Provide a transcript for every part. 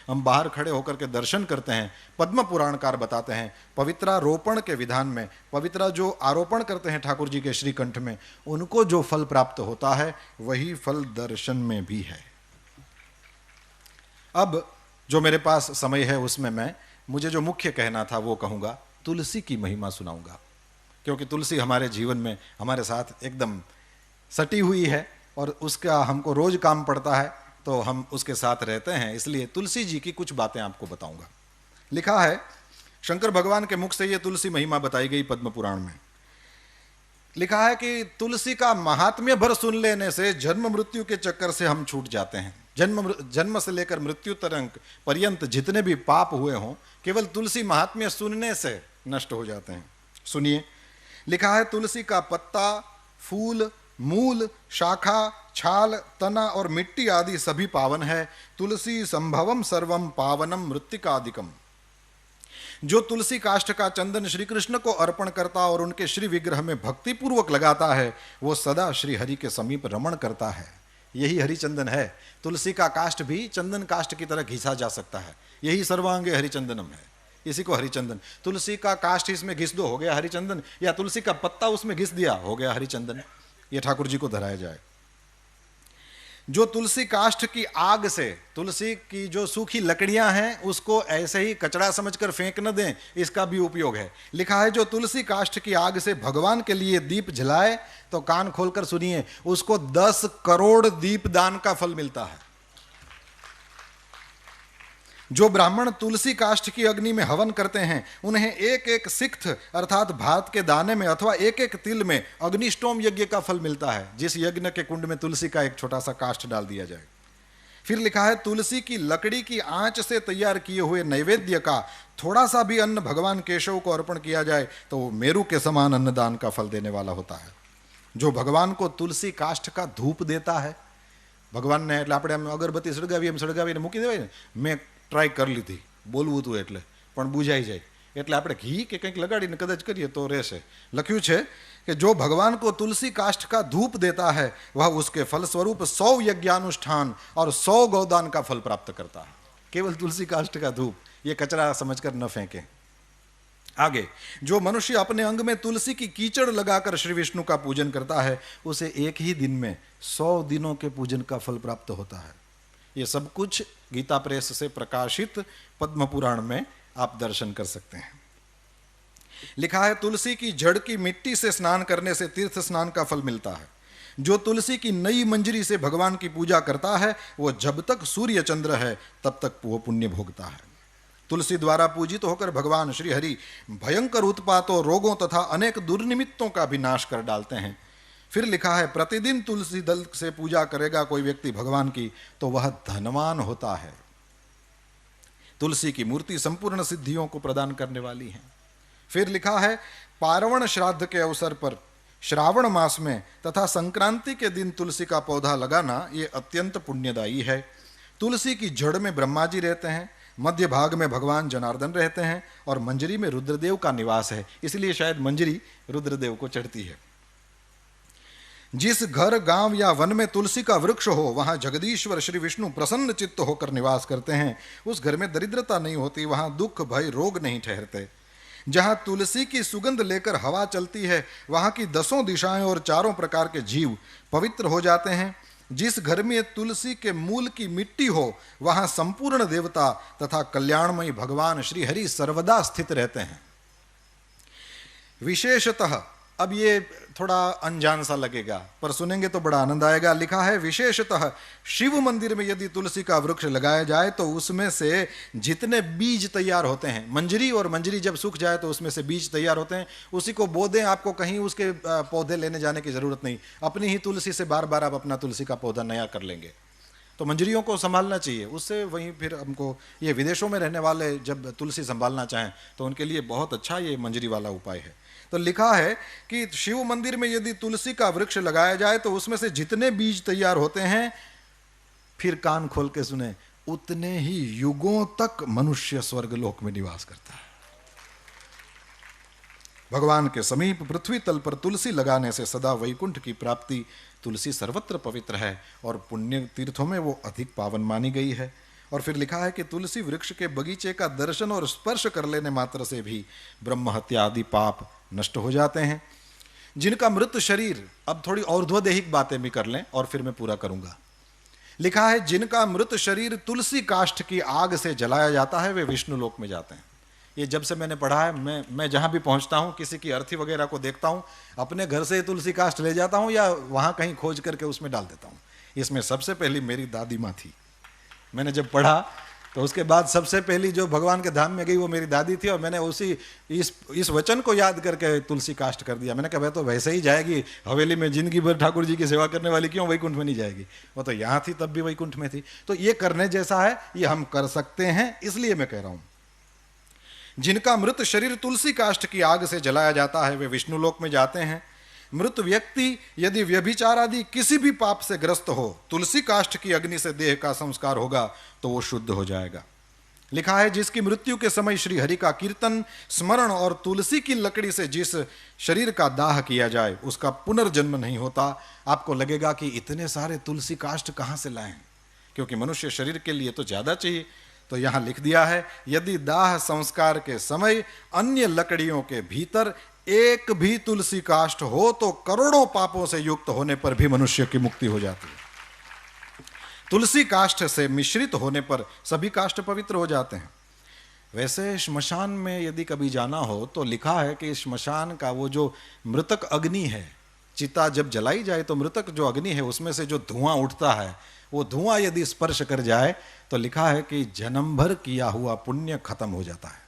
हम बाहर खड़े होकर के दर्शन करते हैं। पद्म पुराणकार बताते हैं पवित्रारोपण के विधान में, पवित्रा जो आरोपण करते हैं ठाकुर जी के श्रीकंठ में, उनको जो फल प्राप्त होता है वही फल दर्शन में भी है। अब जो मेरे पास समय है उसमें मैं मुझे जो मुख्य कहना था वो कहूँगा, तुलसी की महिमा सुनाऊंगा, क्योंकि तुलसी हमारे जीवन में हमारे साथ एकदम सटी हुई है और उसका हमको रोज काम पड़ता है, तो हम उसके साथ रहते हैं, इसलिए तुलसी जी की कुछ बातें आपको बताऊंगा। लिखा है शंकर भगवान के मुख से ये तुलसी महिमा बताई गई पद्म पुराण में। लिखा है कि तुलसी का महात्म्य भर सुन लेने से जन्म मृत्यु के चक्कर से हम छूट जाते हैं। जन्म से लेकर मृत्यु तक पर्यंत जितने भी पाप हुए हों केवल तुलसी महात्म्य सुनने से नष्ट हो जाते हैं। सुनिए, लिखा है तुलसी का पत्ता, फूल, मूल, शाखा, छाल, तना और मिट्टी आदि सभी पावन है। तुलसी संभवम सर्वम पावनम मृत्तिकादिकम। जो तुलसी काष्ठ का चंदन श्री कृष्ण को अर्पण करता और उनके श्री विग्रह में भक्ति पूर्वक लगाता है वो सदा श्री हरि के समीप रमण करता है। यही हरिचंदन है। तुलसी का काष्ठ भी चंदन काष्ठ की तरह घिसा जा सकता है, यही सर्वांगे हरिचंदनम है, इसी को हरिचंदन। तुलसी का काष्ठ इसमें घिस दो, हो गया हरिचंदन, या तुलसी का पत्ता उसमें घिस दिया, हो गया हरिचंदन। ये ठाकुर जी को धराया जाए। जो तुलसी काष्ठ की आग से, तुलसी की जो सूखी लकड़ियां हैं उसको ऐसे ही कचरा समझकर फेंक न दें, इसका भी उपयोग है। लिखा है जो तुलसी काष्ठ की आग से भगवान के लिए दीप जलाए, तो कान खोलकर सुनिए, उसको 10 करोड़ दीप दान का फल मिलता है। जो ब्राह्मण तुलसी काष्ठ की अग्नि में हवन करते हैं उन्हें एक एक सिक्त अर्थात भात के दाने में अथवा एक एक तिल में अग्निष्टोम यज्ञ का फल मिलता है, जिस यज्ञ के कुंड में तुलसी का एक छोटा सा काष्ठ डाल दिया जाए। फिर लिखा है तुलसी की लकड़ी की आंच से तैयार किए हुए नैवेद्य का थोड़ा सा भी अन्न भगवान केशव को अर्पण किया जाए तो वो मेरु के समान अन्नदान का फल देने वाला होता है। जो भगवान को तुलसी काष्ठ का धूप देता है, भगवान ने એટલે આપણે અગરબત્તી સળગાવીને મૂકી દેવાય ને, મેં ટ્રાય કરી લીધી બોલવું હતું એટલે પણ બુઝાઈ જાય, એટલે આપણે ઘી કે કંઈક લગાડીને કદાચ કરીએ તો રહેશે। લખ્યું છે कि जो भगवान को तुलसी काष्ठ का धूप देता है वह उसके फल स्वरूप 100 यज्ञानुष्ठान और 100 गौदान का फल प्राप्त करता है। केवल तुलसी काष्ठ का धूप, ये कचरा समझकर न फेंकें। आगे, जो मनुष्य अपने अंग में तुलसी की कीचड़ लगाकर श्री विष्णु का पूजन करता है उसे एक ही दिन में 100 दिनों के पूजन का फल प्राप्त होता है। ये सब कुछ गीता प्रेस से प्रकाशित पद्म पुराण में आप दर्शन कर सकते हैं। लिखा है तुलसी की जड़ की मिट्टी से स्नान करने से तीर्थ स्नान का फल मिलता है। जो तुलसी की नई मंजरी से भगवान की पूजा करता है वो जब तक सूर्य चंद्र है तब तक वो पुण्य भोगता है। तुलसी द्वारा पूजित होकर भगवान श्री हरि भयंकर उत्पातों, रोगों तथा अनेक दुर्निमित्तों का भी नाश कर डालते हैं। फिर लिखा है प्रतिदिन तुलसी दल से पूजा करेगा कोई व्यक्ति भगवान की तो वह धनवान होता है। तुलसी की मूर्ति संपूर्ण सिद्धियों को प्रदान करने वाली है। फिर लिखा है पार्वण श्राद्ध के अवसर पर श्रावण मास में तथा संक्रांति के दिन तुलसी का पौधा लगाना ये अत्यंत पुण्यदायी है। तुलसी की जड़ में ब्रह्मा जी रहते हैं, मध्य भाग में भगवान जनार्दन रहते हैं और मंजरी में रुद्रदेव का निवास है, इसलिए शायद मंजरी रुद्रदेव को चढ़ती है। जिस घर, गांव या वन में तुलसी का वृक्ष हो वहां जगदीश्वर श्री विष्णु प्रसन्न चित्त होकर निवास करते हैं। उस घर में दरिद्रता नहीं होती, वहां दुख भय रोग नहीं ठहरते। जहां तुलसी की सुगंध लेकर हवा चलती है वहां की 10 दिशाएं और 4 प्रकार के जीव पवित्र हो जाते हैं। जिस घर में तुलसी के मूल की मिट्टी हो वहां संपूर्ण देवता तथा कल्याणमयी भगवान श्री हरि सर्वदा स्थित रहते हैं। विशेषतः, अब ये थोड़ा अनजान सा लगेगा पर सुनेंगे तो बड़ा आनंद आएगा। लिखा है विशेषतः शिव मंदिर में यदि तुलसी का वृक्ष लगाया जाए तो उसमें से जितने बीज तैयार होते हैं, मंजरी और मंजरी जब सूख जाए तो उसमें से बीज तैयार होते हैं, उसी को बो दें, आपको कहीं उसके पौधे लेने जाने की जरूरत नहीं, अपनी ही तुलसी से बार बार आप अपना तुलसी का पौधा नया कर लेंगे। तो मंजरियों को संभालना चाहिए, उससे वहीं फिर हमको ये विदेशों में रहने वाले जब तुलसी संभालना चाहें तो उनके लिए बहुत अच्छा ये मंजरी वाला उपाय है। तो लिखा है कि शिव मंदिर में यदि तुलसी का वृक्ष लगाया जाए तो उसमें से जितने बीज तैयार होते हैं, फिर कान खोल के सुने, उतने ही युगों तक मनुष्य स्वर्गलोक में निवास करता है। भगवान के समीप पृथ्वी तल पर तुलसी लगाने से सदा वैकुंठ की प्राप्ति। तुलसी सर्वत्र पवित्र है और पुण्य तीर्थों में वो अधिक पावन मानी गई है। और फिर लिखा है कि तुलसी वृक्ष के बगीचे का दर्शन और स्पर्श कर लेने मात्र से भी ब्रह्म हत्या आदि पाप नष्ट हो जाते हैं। जिनका मृत शरीर, अब थोड़ी और्ध्वदेहिक बातें भी कर लें और फिर मैं पूरा करूंगा। लिखा है जिनका मृत शरीर तुलसी काष्ठ की आग से जलाया जाता है वे विष्णु लोक में जाते हैं। ये जब से मैंने पढ़ा है, मैं जहां भी पहुंचता हूं, किसी की अर्थी वगैरह को देखता हूं, अपने घर से तुलसी काष्ठ ले जाता हूं या वहां कहीं खोज करके उसमें डाल देता हूं। इसमें सबसे पहली मेरी दादी माँ थी। मैंने जब पढ़ा तो उसके बाद सबसे पहली जो भगवान के धाम में गई वो मेरी दादी थी, और मैंने उसी इस वचन को याद करके तुलसी काष्ठ कर दिया। मैंने कहा वह तो वैसे ही जाएगी, हवेली में जिंदगी भर ठाकुर जी की सेवा करने वाली क्यों वैकुंठ में नहीं जाएगी, वो तो यहाँ थी तब भी वैकुंठ में थी। तो ये करने जैसा है, ये हम कर सकते हैं, इसलिए मैं कह रहा हूं जिनका मृत शरीर तुलसी काष्ठ की आग से जलाया जाता है वे विष्णु लोक में जाते हैं। मृत व्यक्ति यदि व्यभिचार आदि किसी भी पाप से ग्रस्त हो, तुलसी काष्ठ की अग्नि से देह का संस्कार होगा तो वो शुद्ध हो जाएगा। लिखा है जिसकी मृत्यु के समय श्री हरि का कीर्तन स्मरण और तुलसी की लकड़ी से जिस शरीर का दाह किया जाए उसका पुनर्जन्म नहीं होता। आपको लगेगा कि इतने सारे तुलसी काष्ठ कहां से लाएं, क्योंकि मनुष्य शरीर के लिए तो ज्यादा चाहिए। तो यहां लिख दिया है यदि दाह संस्कार के समय अन्य लकड़ियों के भीतर एक भी तुलसी काष्ठ हो तो करोड़ों पापों से युक्त होने पर भी मनुष्य की मुक्ति हो जाती है। तुलसी काष्ठ से मिश्रित होने पर सभी काष्ठ पवित्र हो जाते हैं। वैसे श्मशान में यदि कभी जाना हो तो लिखा है कि श्मशान का वो जो मृतक अग्नि है, चिता जब जलाई जाए तो मृतक जो अग्नि है उसमें से जो धुआं उठता है, वो धुआं यदि स्पर्श कर जाए तो लिखा है कि जन्म भर किया हुआ पुण्य खत्म हो जाता है।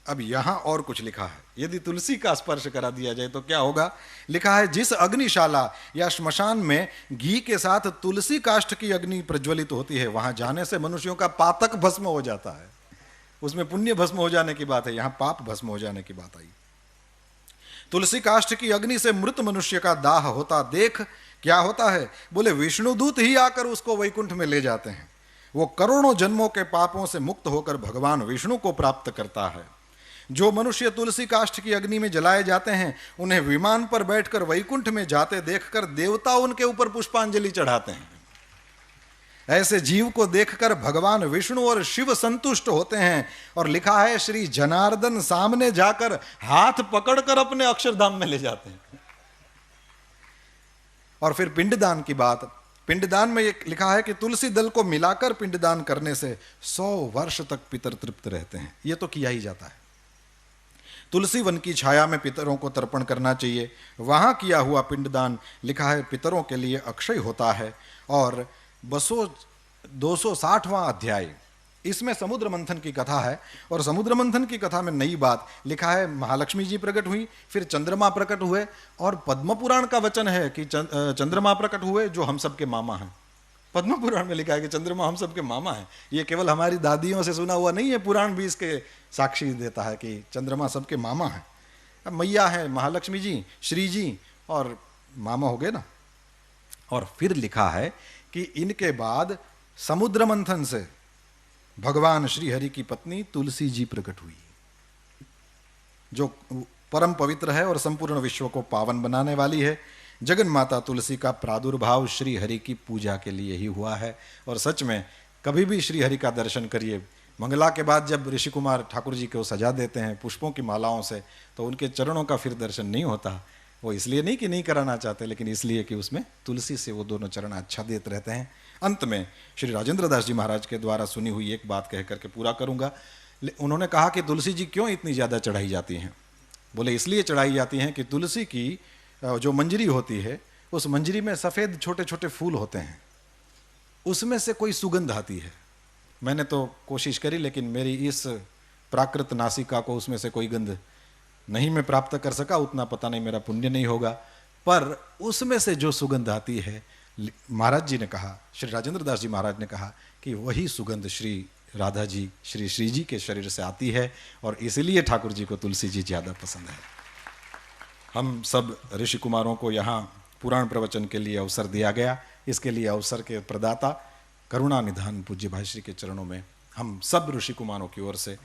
अब यहां और कुछ लिखा है, यदि तुलसी का स्पर्श करा दिया जाए तो क्या होगा। लिखा है जिस अग्निशाला या श्मशान में घी के साथ तुलसी काष्ठ की अग्नि प्रज्वलित होती है वहां जाने से मनुष्यों का पातक भस्म हो जाता है। उसमें पुण्य भस्म हो जाने की बात है, यहां पाप भस्म हो जाने की बात आई। तुलसी काष्ठ की अग्नि से मृत मनुष्य का दाह होता देख क्या होता है, बोले विष्णुदूत ही आकर उसको वैकुंठ में ले जाते हैं। वो करोड़ों जन्मों के पापों से मुक्त होकर भगवान विष्णु को प्राप्त करता है। जो मनुष्य तुलसी काष्ठ की अग्नि में जलाए जाते हैं उन्हें विमान पर बैठकर वैकुंठ में जाते देखकर देवता उनके ऊपर पुष्पांजलि चढ़ाते हैं। ऐसे जीव को देखकर भगवान विष्णु और शिव संतुष्ट होते हैं, और लिखा है श्री जनार्दन सामने जाकर हाथ पकड़कर अपने अक्षरधाम में ले जाते हैं। और फिर पिंडदान की बात, पिंडदान में ये लिखा है कि तुलसी दल को मिलाकर पिंडदान करने से 100 वर्ष तक पितर तृप्त रहते हैं। ये तो किया ही जाता है। तुलसी वन की छाया में पितरों को तर्पण करना चाहिए। वहां किया हुआ पिंडदान लिखा है पितरों के लिए अक्षय होता है। और 260वां अध्याय, इसमें समुद्र मंथन की कथा है, और समुद्र मंथन की कथा में नई बात लिखा है महालक्ष्मी जी प्रकट हुई, फिर चंद्रमा प्रकट हुए, और पद्म पुराण का वचन है कि चंद्रमा प्रकट हुए जो हम सबके मामा हैं। पद्म पुराण में लिखा है कि चंद्रमा हम सबके मामा हैं। ये केवल हमारी दादियों से सुना हुआ नहीं है, पुराण भी इसके साक्षी देता है कि चंद्रमा सबके मामा हैं। अब मैया है महालक्ष्मी जी, श्री जी, और मामा हो गए ना। और फिर लिखा है कि इनके बाद समुद्र मंथन से भगवान श्री हरि की पत्नी तुलसी जी प्रकट हुई, जो परम पवित्र है और संपूर्ण विश्व को पावन बनाने वाली है। जगन माता तुलसी का प्रादुर्भाव श्री हरि की पूजा के लिए ही हुआ है। और सच में कभी भी श्री हरि का दर्शन करिए, मंगला के बाद जब ऋषि कुमार ठाकुर जी को सजा देते हैं पुष्पों की मालाओं से, तो उनके चरणों का फिर दर्शन नहीं होता। वो इसलिए नहीं कि नहीं कराना चाहते, लेकिन इसलिए कि उसमें तुलसी से वो दोनों चरण अच्छा देते रहते हैं। अंत में श्री राजेंद्र दास जी महाराज के द्वारा सुनी हुई एक बात कह करके पूरा करूंगा। उन्होंने कहा कि तुलसी जी क्यों इतनी ज़्यादा चढ़ाई जाती हैं। बोले इसलिए चढ़ाई जाती हैं कि तुलसी की जो मंजरी होती है, उस मंजरी में सफ़ेद छोटे छोटे फूल होते हैं, उसमें से कोई सुगंध आती है। मैंने तो कोशिश करी, लेकिन मेरी इस प्राकृत नासिका को उसमें से कोई गंध नहीं मैं प्राप्त कर सका। उतना पता नहीं मेरा पुण्य नहीं होगा, पर उसमें से जो सुगंध आती है, महाराज जी ने कहा, श्री राजेंद्र दास जी महाराज ने कहा कि वही सुगंध श्री राधा जी, श्री श्री जी के शरीर से आती है, और इसीलिए ठाकुर जी को तुलसी जी ज़्यादा पसंद है। हम सब ऋषि कुमारों को यहाँ पुराण प्रवचन के लिए अवसर दिया गया। इसके लिए अवसर के प्रदाता करुणा निधान पूज्य भाई श्री के चरणों में हम सब ऋषि कुमारों की ओर से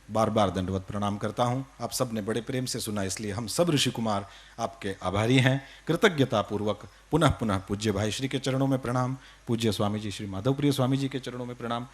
बार बार दंडवत प्रणाम करता हूँ। आप सब ने बड़े प्रेम से सुना, इसलिए हम सब ऋषि कुमार आपके आभारी हैं। कृतज्ञता पूर्वक पुनः पुनः पूज्य भाई श्री के चरणों में प्रणाम, पूज्य स्वामी जी श्री माधवप्रिय स्वामी जी के चरणों में प्रणाम,